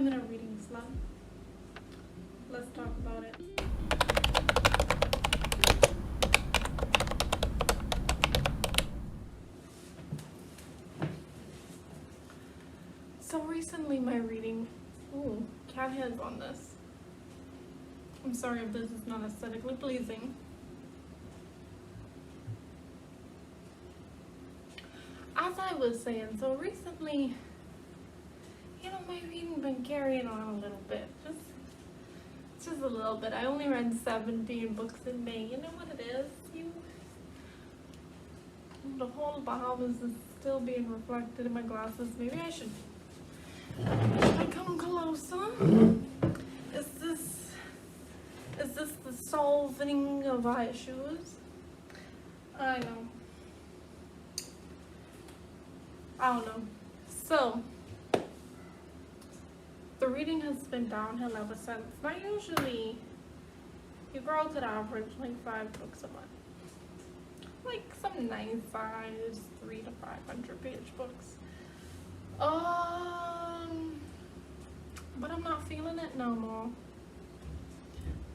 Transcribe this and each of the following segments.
I'm in a reading slump. Let's talk about it. So recently my reading, ooh, cat heads on this. I'm sorry if this is not aesthetically pleasing. As I was saying, so recently, you know, my reading been carrying on a little bit. Just a little bit. I only read 17 books in May. You know what it is? The whole Bahamas is still being reflected in my glasses. Maybe I should come closer. Is this the solving of our issues? I know. I don't know. So the reading has been downhill ever since. Now usually you grow to the average like 5 books a month. Like some nice size 300 to 500 page books. But I'm not feeling it no more.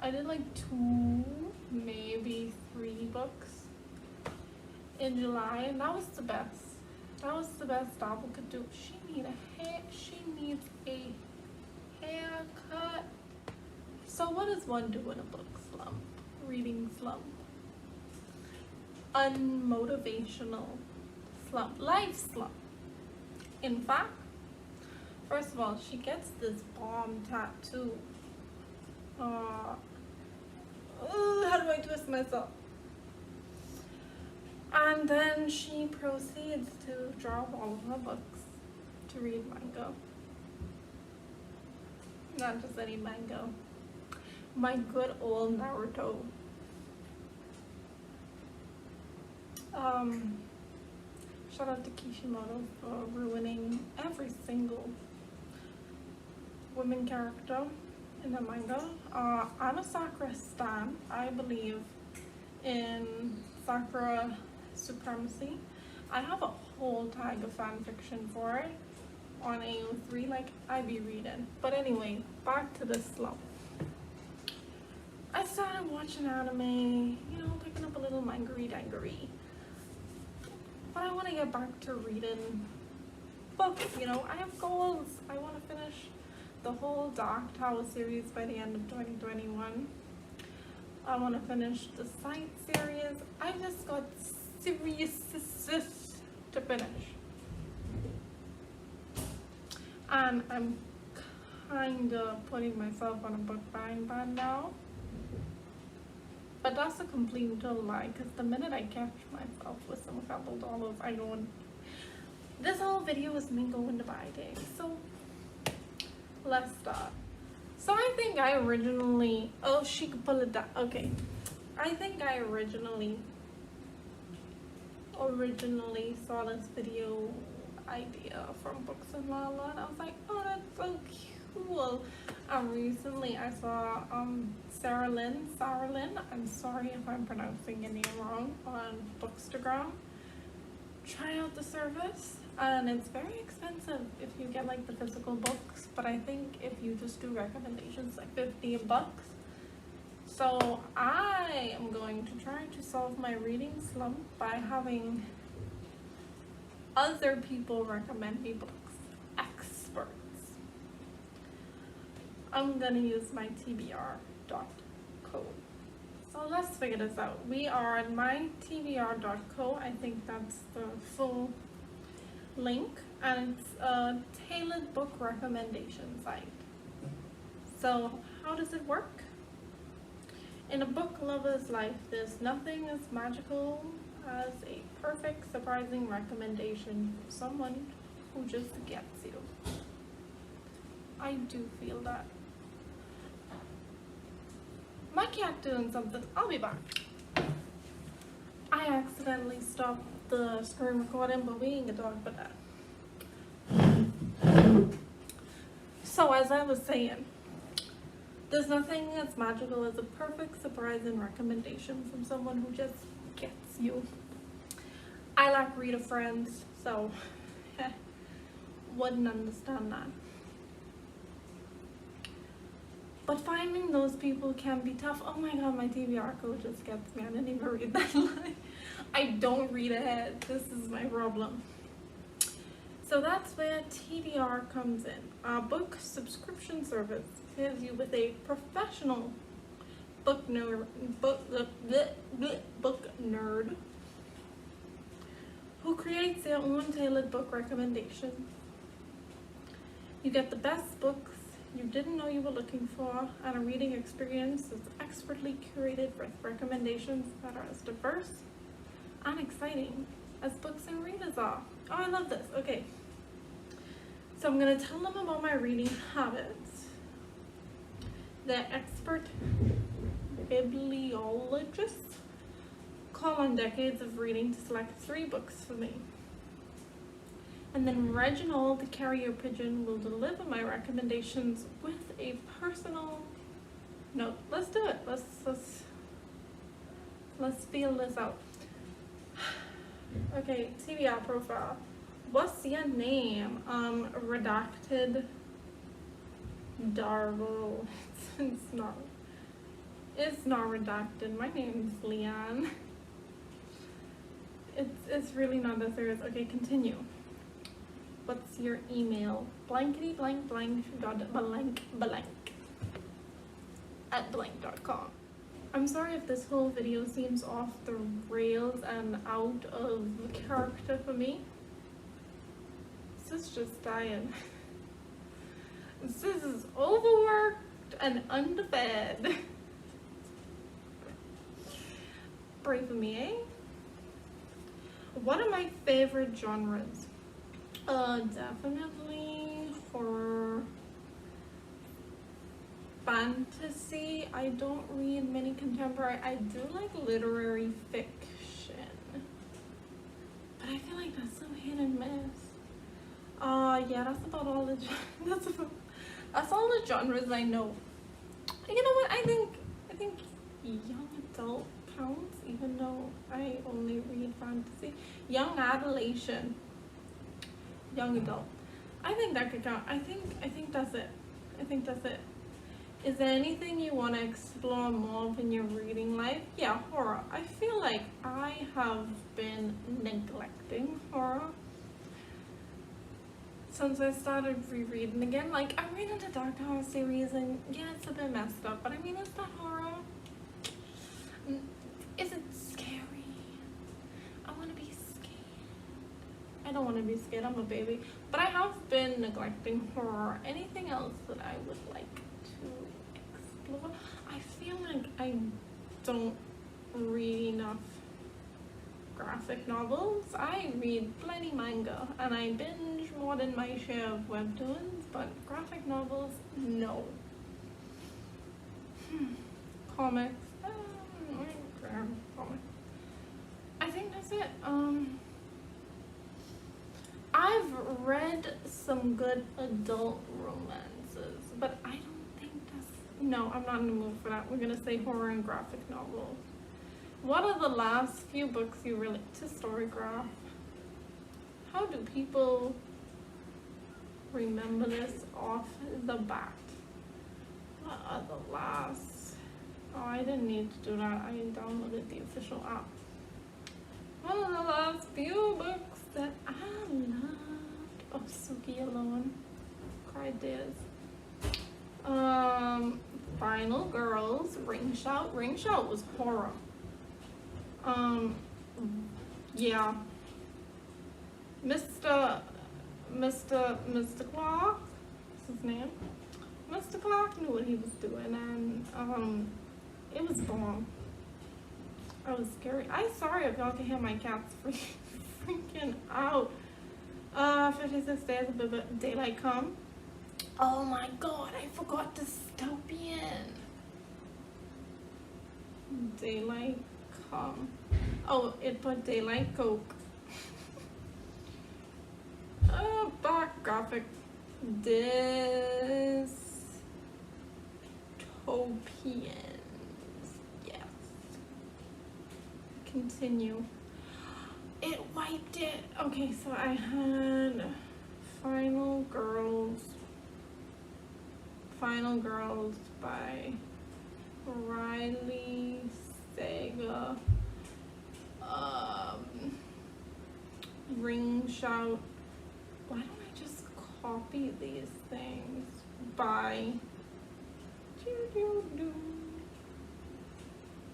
I did like 2, maybe 3 books in July, and that was the best. That was the best Dabble could do. She needs a haircut. So what does one do in a book slump? Reading slump. Unmotivational slump. Life slump. In fact, first of all, she gets this bomb tattoo. How do I twist myself? And then she proceeds to drop all of her books to read manga. Not just any manga. My good old Naruto. Shout out to Kishimoto for ruining every single woman character in the manga. I'm a Sakura stan. I believe in Sakura supremacy. I have a whole tag of fan fiction for it on AO3, like I be reading. But anyway, back to the slump. I started watching anime, you know, picking up a little manga-dangery. But I want to get back to reading books, you know. I have goals. I want to finish the whole Dark Tower series by the end of 2021. I want to finish the Sight series. I just got serious to finish. And I'm kind of putting myself on a book buying ban now. But that's a complete and total lie, because the minute I catch myself with some couple dollars, I go and... This whole video is me going to buy things. So, let's start. So I think I originally... Oh, she could pull it down. Okay. I think I originally saw this video idea from Books and Lala, and I was like, oh, that's so cool. Recently I saw Sarah Lynn, I'm sorry if I'm pronouncing your name wrong, on Bookstagram. Try out the service, and it's very expensive if you get like the physical books, but I think if you just do recommendations, like $15. So I am going to try to solve my reading slump by having other people recommend me books, experts. I'm gonna use mytbrcom. So let's figure this out. We are at mytbrcom. I think that's the full link, and it's a tailored book recommendation site. So how does it work? In a book lover's life, there's nothing as magical as a perfect, surprising recommendation from someone who just gets you. I do feel that. My cat doing something. I'll be back. I accidentally stopped the screen recording, but we ain't gonna talk about that. So as I was saying, there's nothing as magical as a perfect, surprising recommendation from someone who just gets you. I lack reader friends, so wouldn't understand that. But finding those people can be tough. Oh my god, my TBR code just gets me. I didn't even read that line. I don't read ahead. This is my problem. So that's where TBR comes in. Our book subscription service gives you with a professional book nerd who creates their own tailored book recommendations. You get the best books you didn't know you were looking for, and a reading experience that's expertly curated with recommendations that are as diverse and exciting as books and readers are. Oh, I love this. Okay. So I'm going to tell them about my reading habits. The expert bibliologists call on decades of reading to select 3 books for me. And then Reginald, the carrier pigeon, will deliver my recommendations with a personal note. Let's do it. Let's feel this out. Okay, TBR profile. What's your name? Redacted Darvel. It's not redacted. My name's Leanne. It's really not that serious. Okay, continue. What's your email? Blankety blank blank dot blank blank at blank.com. I'm sorry if this whole video seems off the rails and out of character for me. This is just dying. This is overworked and underfed. Pray for me, eh? What are my favorite genres? Definitely horror, fantasy. I don't read many contemporary. I do like literary fiction, but I feel like that's so hit and miss. Yeah, that's about all the that's all the genres I know. You know what? I think young adult counts, even though I only read fantasy. Young adolescent. Young adult. I think that could count. I think that's it. I think that's it. Is there anything you want to explore more of in your reading life? Yeah, horror. I feel like I have been neglecting horror since I started rereading again. Like, I'm reading the Doctor Horror series, and yeah, it's a bit messed up, but I mean, is that horror? Is it scary? I want to be scared. I don't want to be scared. I'm a baby. But I have been neglecting horror. Anything else that I would like to explore? I feel like I don't read enough graphic novels. I read plenty manga, and I binge more than my share of webtoons, but graphic novels, no. Comics. I think that's it. I've read some good adult romances, but I don't think that's... No, I'm not in the mood for that. We're gonna say horror and graphic novels. What are the last few books you relate to Storygraph? How do people remember this off the bat? What are the last... Oh, I didn't need to do that. I downloaded the official app. What are the last few books that I loved? Oh, Suki Alone. Cried Tears. Final Girls. Ring Shout. Ring Shout was horror. Yeah. Mr. Clark, what's his name? Mr. Clark knew what he was doing, and it was bomb. I was scary. I'm sorry if y'all can hear my cats freaking out. 56 Days of Daylight Come. Oh my god, I forgot Dystopian. Daylight Come. Oh, it put Daylight Coke. Back graphic. Dystopians. Yes. Continue. It wiped it. Okay, so I had Final Final Girls by Riley Saga. Ring Shout. Why don't I just copy these things? By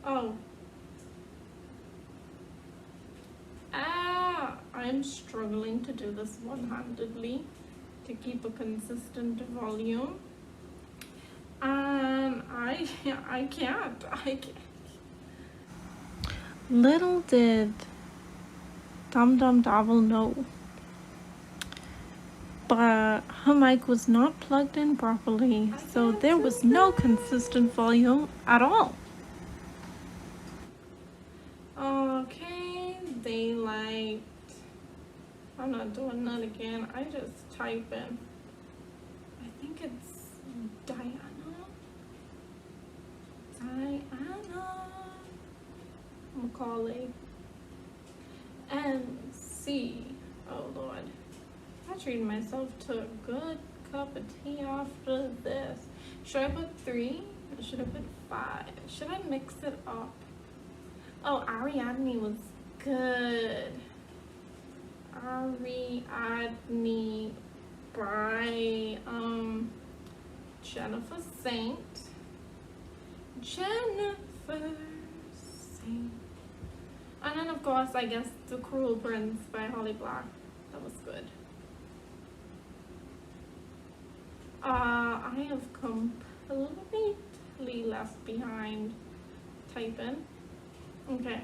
oh. I'm struggling to do this one-handedly to keep a consistent volume. I can't. Little did dumdumdabble know, but her mic was not plugged in properly, so there was no consistent volume at all. Okay, they liked. I'm not doing that again. I just type in. I think it's Diana. Macaulay. MC. Oh Lord. I treated myself to a good cup of tea after this. Should I put 3? Or should I put 5? Should I mix it up? Oh, Ariadne was good. Ariadne by Jennifer Saint. And then of course I guess The Cruel Prince by Holly Black. That was good. I have completely left behind typing. Okay,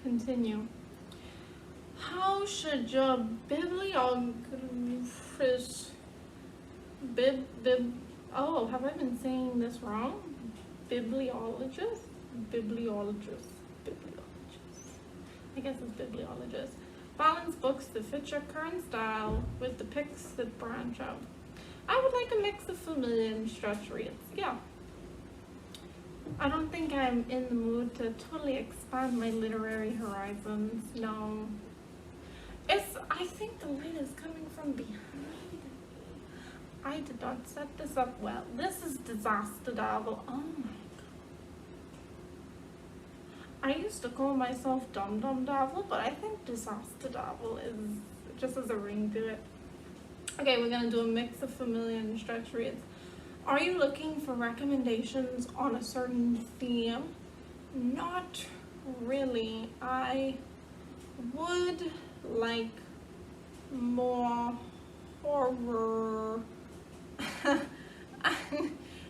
continue. How should your bibliologist have I been saying this wrong? Bibliologist. I guess it's bibliologist. Balance books that fit your current style with the picks that branch out. I would like a mix of familiar and stretch reads. Yeah. I don't think I'm in the mood to totally expand my literary horizons. No. I think the light is coming from behind me. I did not set this up well. This is disaster dabble. Oh my god. I used to call myself dumdumdabble, but I think disaster dabble is just has a ring to it. Okay, we're gonna do a mix of familiar and stretch reads. Are you looking for recommendations on a certain theme? Not really. I would like more horror.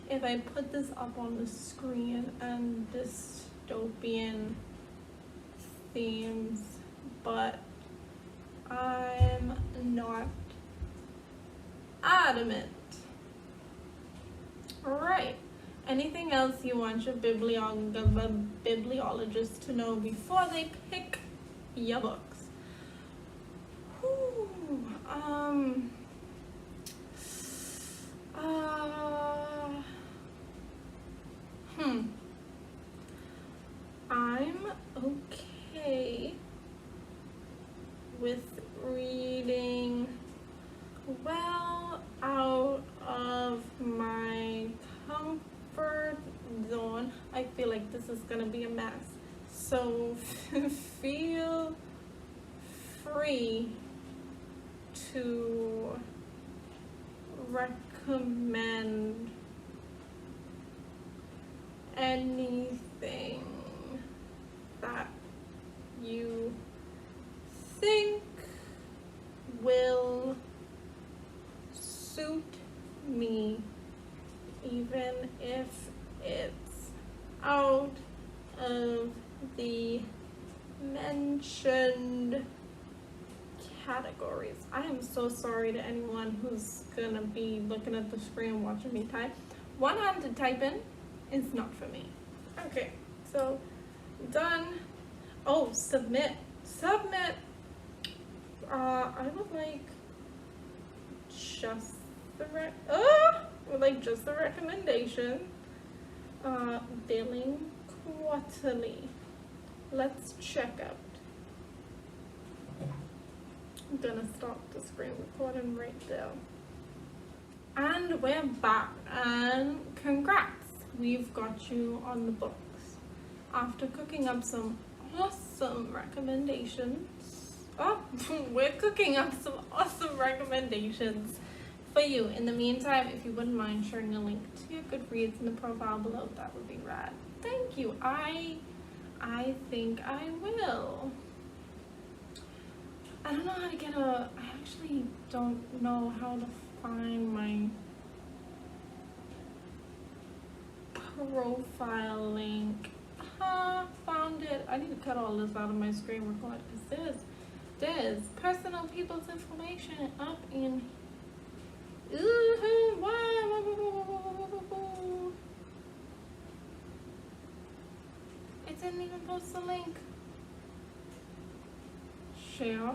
If I put this up on the screen, and dystopian themes, but I'm not adamant. Alright, anything else you want your bibliologist to know before they pick your books? I'm okay with reading well out of my comfort zone. I feel like this is gonna be a mess, so feel free to recommend anything that you think will suit me, even if it's out of the mentioned categories. I am so sorry to anyone who's gonna be looking at the screen watching me type. One-handed typing is not for me. Okay, so done. Oh, submit. I would like just the recommendation. Billing quarterly. Let's check out. I'm gonna stop the screen recording right there. And we're back, and congrats, we've got you on the books. After cooking up some awesome recommendations, we're cooking up some awesome recommendations for you. In the meantime, if you wouldn't mind sharing a link to your Goodreads in the profile below, that would be rad. Thank you. I think I will. I don't know how to get I actually don't know how to find my profile link. Found it. I need to cut all this out of my screen record because there's personal people's information up in. It didn't even post the link. Share.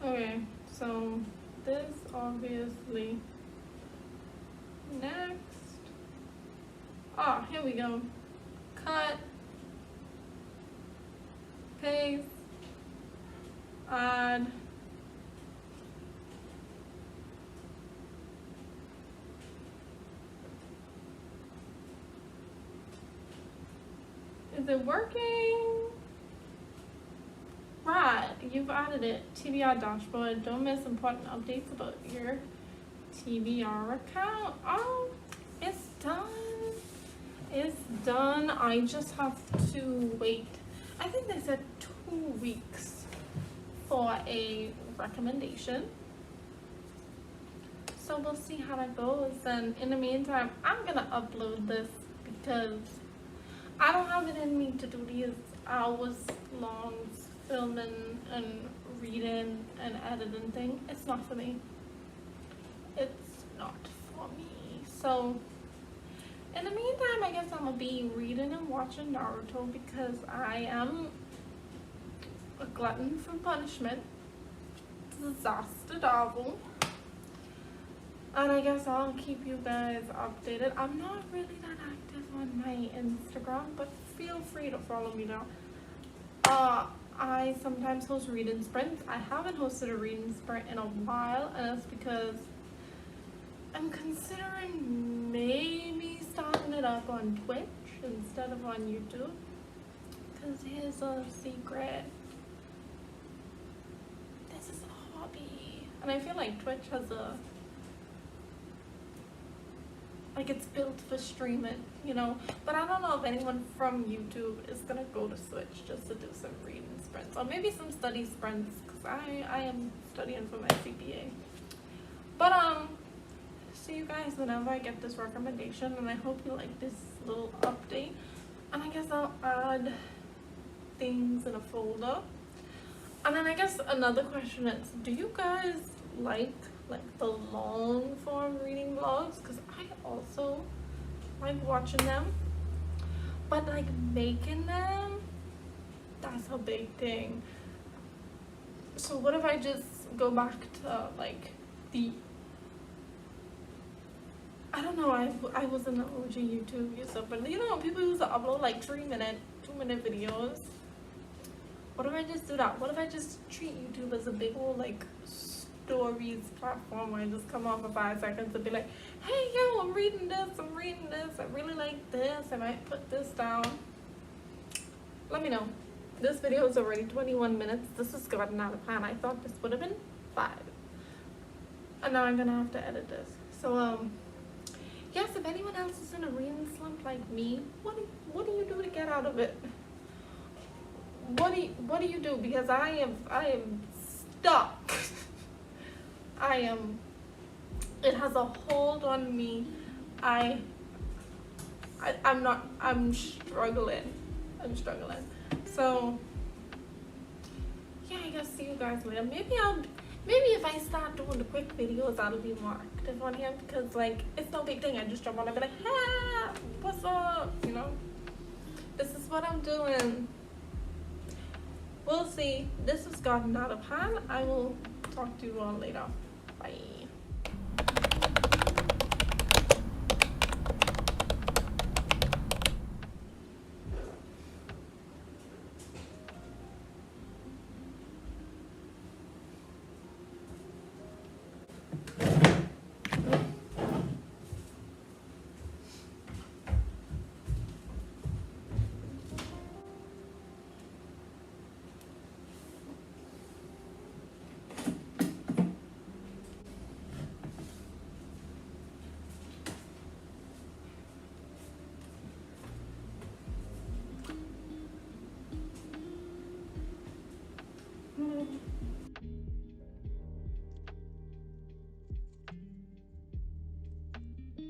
Okay, so this obviously next. Here we go. Cut, paste, add. Is it working? Right, you've added it. TBR dashboard. Don't miss important updates about your TBR account. Oh, it's done. It's done. I just have to wait. I think they said 2 weeks for a recommendation. So we'll see how that goes. And in the meantime, I'm gonna upload this because I don't have it in me to do these hours long filming and reading and editing thing. It's not for me. It's not for me. So in the meantime, I guess I'm gonna be reading and watching Naruto because I am a glutton for punishment. Disaster dabble. And I guess I'll keep you guys updated. I'm not really that active on my Instagram, but feel free to follow me now. I sometimes host reading sprints. I haven't hosted a reading sprint in a while, and that's because I'm considering maybe starting it up on Twitch instead of on YouTube. Because here's a secret. This is a hobby. And I feel like Twitch has it's built for streaming, you know? But I don't know if anyone from YouTube is gonna go to Switch just to do some reading sprints. Or maybe some study sprints, because I am studying for my CPA. But, see you guys whenever I get this recommendation, and I hope you like this little update. And I guess I'll add things in a folder. And then I guess another question is, do you guys like the long form reading vlogs? Because I also like watching them, but like making them, that's a big thing. So what if I just go back to like I don't know, I was an OG YouTube user, but you know, people used to upload like 3-minute, 2-minute videos. What if I just do that? What if I just treat YouTube as a big old like stories platform where I just come on for 5 seconds and be like, hey yo, I'm reading this, I really like this, I might put this down. Let me know. This video is already 21 minutes. This has gotten out of hand. I thought this would have been 5. And now I'm gonna have to edit this. So yes, if anyone else is in a reading slump like me, what do you do to get out of it? What do you do? Because I am stuck. It has a hold on me. I'm struggling. So yeah, I guess see you guys later. Maybe if I start doing the quick videos, I'll be more active on here, because like it's no big thing. I just jump on and be like, hey, what's up? You know, this is what I'm doing. We'll see. This has gotten out of hand. I will talk to you all later. Bye.